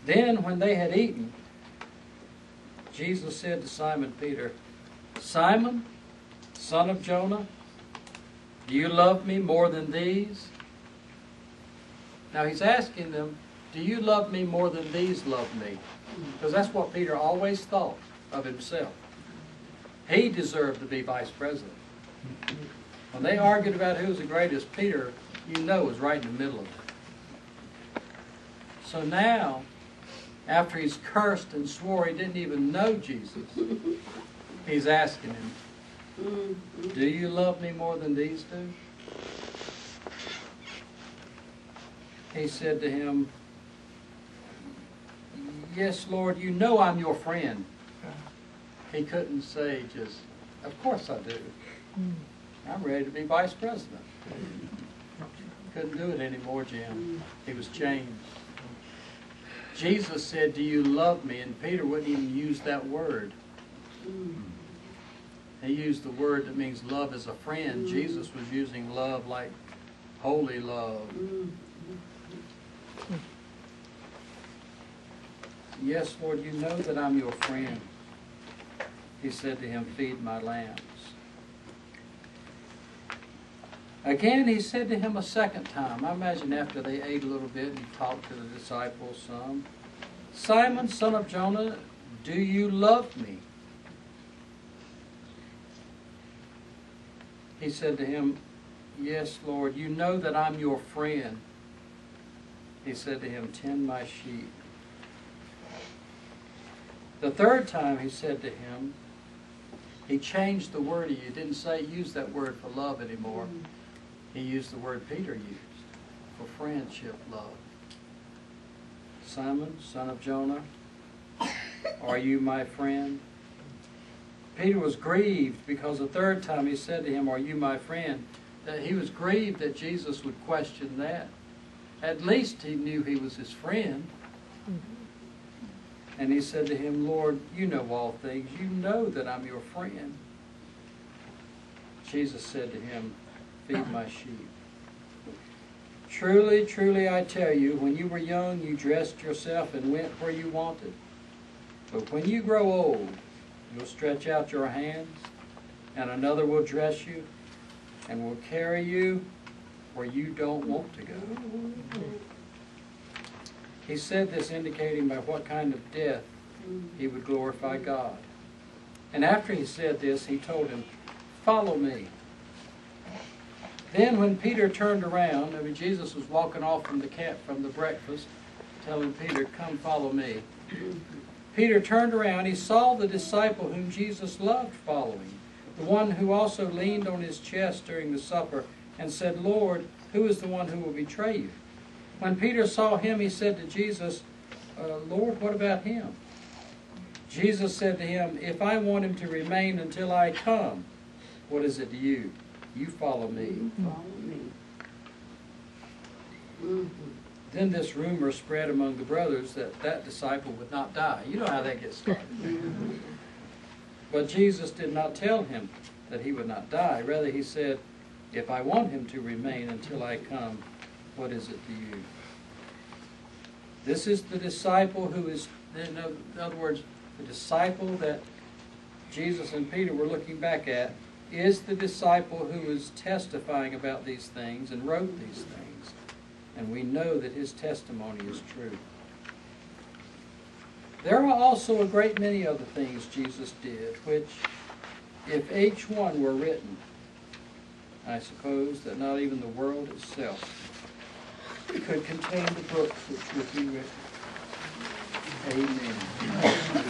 Then when they had eaten, Jesus said to Simon Peter, Simon, son of Jonah, do you love me more than these? Now he's asking them, do you love me more than these love me? Because that's what Peter always thought of himself. He deserved to be vice president. When they argued about who was the greatest, Peter, you know, was right in the middle of it. So now, after he's cursed and swore he didn't even know Jesus, he's asking him, do you love me more than these do? He said to him, yes, Lord, you know I'm your friend. He couldn't say just, of course I do. I'm ready to be vice president. Couldn't do it anymore, Jim. He was changed. Jesus said, do you love me? And Peter wouldn't even use that word. He used the word that means love as a friend. Jesus was using love like holy love. Yes, Lord, you know that I'm your friend. He said to him, feed my lambs. Again, he said to him a second time. I imagine after they ate a little bit, he talked to the disciples some. Simon, son of Jonah, do you love me? He said to him, yes, Lord, you know that I'm your friend. He said to him, tend my sheep. The third time he said to him, he changed the word. He didn't use that word for love anymore. He used the word Peter used for friendship, love. Simon, son of Jonah, are you my friend? Peter was grieved because the third time he said to him, are you my friend? That he was grieved that Jesus would question that. At least he knew he was his friend. And he said to him, Lord, you know all things. You know that I'm your friend. Jesus said to him, feed my sheep. Truly, truly, I tell you, when you were young, you dressed yourself and went where you wanted. But when you grow old, you'll stretch out your hands, and another will dress you and will carry you where you don't want to go. He said this indicating by what kind of death he would glorify God. And after he said this, he told him, follow me. Then when Peter turned around, Jesus was walking off from the camp from the breakfast, telling Peter, come follow me. Peter turned around. He saw the disciple whom Jesus loved following, the one who also leaned on his chest during the supper and said, Lord, who is the one who will betray you? When Peter saw him, he said to Jesus, Lord, what about him? Jesus said to him, if I want him to remain until I come, what is it to you? You follow me. Then this rumor spread among the brothers that that disciple would not die. You know how that gets started. But Jesus did not tell him that he would not die. Rather, he said, if I want him to remain until I come, what is it to you? This is the disciple who is, in other words, the disciple that Jesus and Peter were looking back at is the disciple who is testifying about these things and wrote these things. And we know that his testimony is true. There are also a great many other things Jesus did, which, if each one were written, I suppose that not even the world itself could contain the books which would be written. Amen.